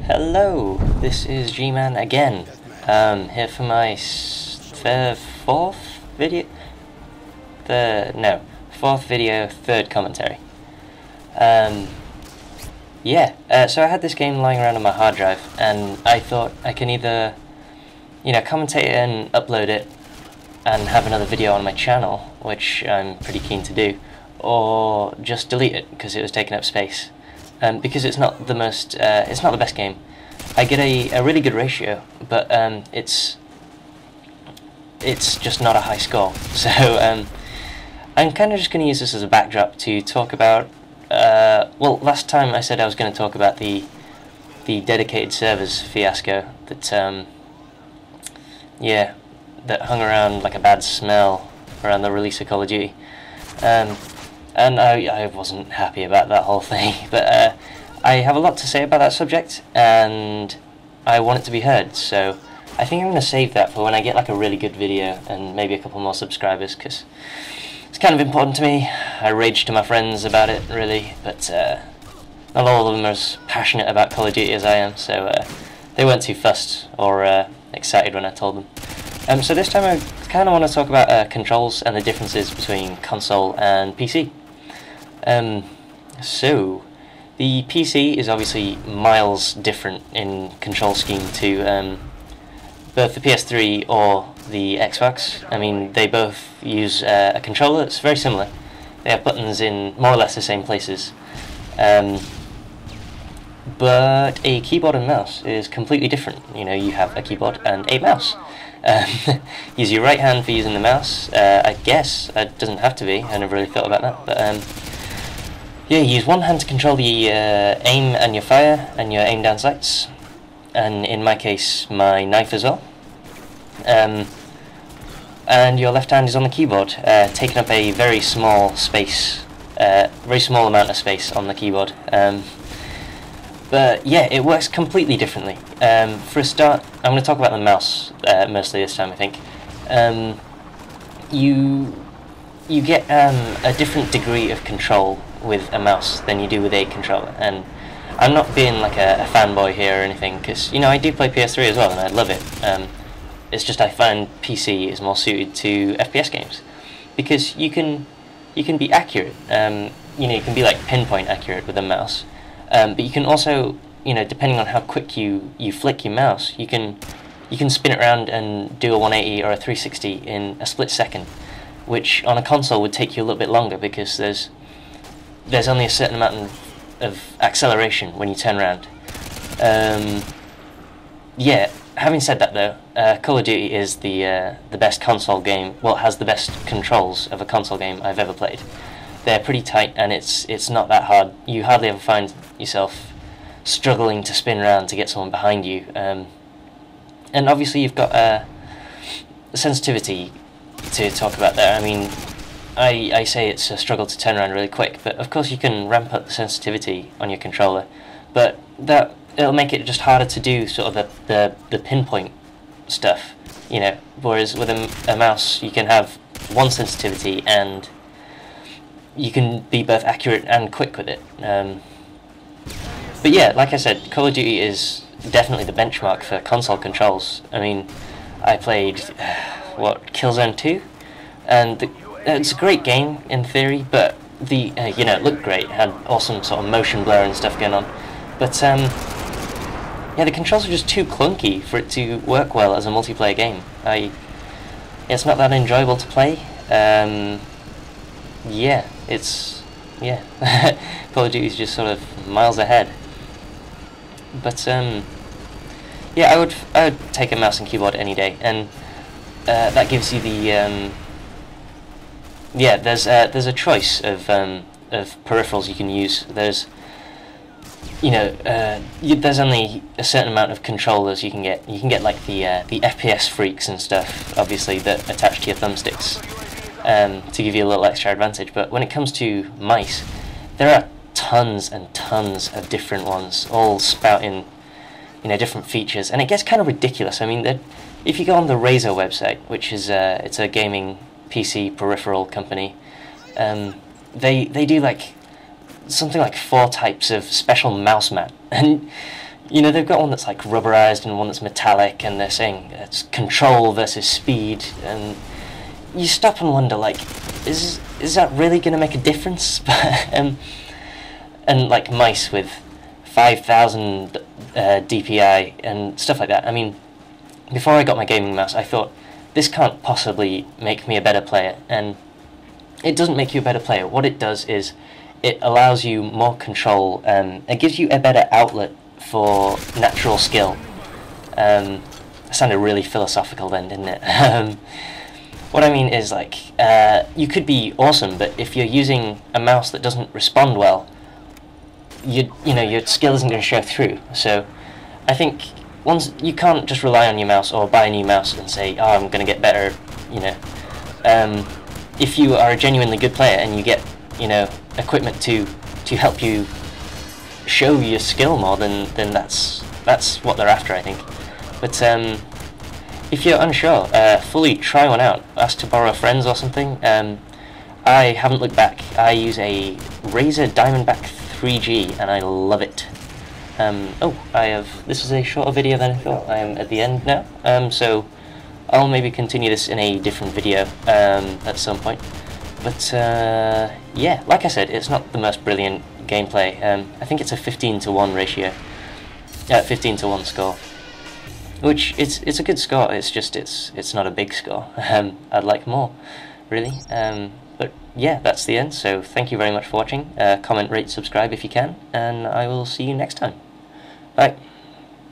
Hello, this is G-Man again, here for my fourth video, third commentary. So I had this game lying around on my hard drive, and I thought I can either, commentate it and upload it, and have another video on my channel, which I'm pretty keen to do, or just delete it, because it was taking up space. Because it's not the best game. I get a really good ratio, but it's just not a high score. So I'm kind of just going to use this as a backdrop to talk about. Last time I said I was going to talk about the dedicated servers fiasco that that hung around like a bad smell around the release of Call of Duty. And I wasn't happy about that whole thing, but I have a lot to say about that subject, and I want it to be heard, so I think I'm going to save that for when I get like a really good video and maybe a couple more subscribers, because it's kind of important to me. I rage to my friends about it, really, but not all of them are as passionate about Call of Duty as I am, so they weren't too fussed or excited when I told them. So this time I kind of want to talk about controls and the differences between console and PC. So the PC is obviously miles different in control scheme to both the PS3 or the Xbox. I mean, they both use a controller that's very similar. They have buttons in more or less the same places. But a keyboard and mouse is completely different. You have a keyboard and a mouse. Use your right hand for using the mouse. I guess it doesn't have to be. I never really thought about that, but you use one hand to control the aim and your fire and your aim down sights, and in my case, my knife as well. And your left hand is on the keyboard, taking up a very small space, very small amount of space on the keyboard. But yeah, it works completely differently. For a start, I'm going to talk about the mouse mostly this time, I think. You get a different degree of control with a mouse than you do with a controller. And I'm not being like a fanboy here or anything, because I do play PS3 as well, and I love it. It's just I find PC is more suited to FPS games, because you can be accurate. You can be like pinpoint accurate with a mouse. But you can also, depending on how quick you flick your mouse, you can spin it around and do a 180 or a 360 in a split second, which on a console would take you a little bit longer, because there's only a certain amount of acceleration when you turn around. Having said that though, Call of Duty is the best console game. Well, it has the best controls of a console game I've ever played. They're pretty tight, and it's not that hard. You hardly ever find yourself struggling to spin around to get someone behind you. And obviously you've got sensitivity to talk about there. I mean, I say it's a struggle to turn around really quick, but of course you can ramp up the sensitivity on your controller, but it'll make it just harder to do sort of the pinpoint stuff, whereas with a mouse you can have one sensitivity and you can be both accurate and quick with it. But yeah, like I said, Call of Duty is definitely the benchmark for console controls. I mean, I played, Killzone 2? And it's a great game in theory, but it looked great, had awesome sort of motion blur and stuff going on. But the controls are just too clunky for it to work well as a multiplayer game. It's not that enjoyable to play. Call of Duty is just sort of miles ahead. But I would take a mouse and keyboard any day, and that gives you the there's a choice of peripherals you can use. There's there's only a certain amount of controllers you can get. You can get like the FPS freaks and stuff, obviously, that attach to your thumbsticks. To give you a little extra advantage, but when it comes to mice, there are tons and tons of different ones, all spouting, different features, and it gets kind of ridiculous. I mean, if you go on the Razer website, which is it's a gaming PC peripheral company, they do like something like 4 types of special mouse mat, and you know, they've got one that's like rubberized and one that's metallic, and they're saying it's control versus speed, and you stop and wonder, like, is that really going to make a difference? And like mice with 5,000 DPI and stuff like that. I mean, before I got my gaming mouse, I thought, this can't possibly make me a better player, and it doesn't make you a better player. What it does is it allows you more control, it gives you a better outlet for natural skill. It sounded really philosophical then, didn't it? What I mean is, like, you could be awesome, but if you're using a mouse that doesn't respond well, you know, your skill isn't going to show through. So I think once you can't just rely on your mouse or buy a new mouse and say, oh, I'm going to get better, you know. If you are a genuinely good player and you get, you know, equipment to help you show your skill more, then that's what they're after, I think. But if you're unsure, fully try one out. Ask to borrow friends or something. I haven't looked back. I use a Razer Diamondback 3G and I love it. This is a shorter video than I thought. I am at the end now, so I'll maybe continue this in a different video at some point. But yeah, like I said, it's not the most brilliant gameplay. I think it's a 15-to-1 ratio, 15-to-1 score, which it's a good score. It's just it's not a big score. I'd like more, really. But yeah, that's the end. So thank you very much for watching. Comment, rate, subscribe if you can, and I will see you next time. Bye.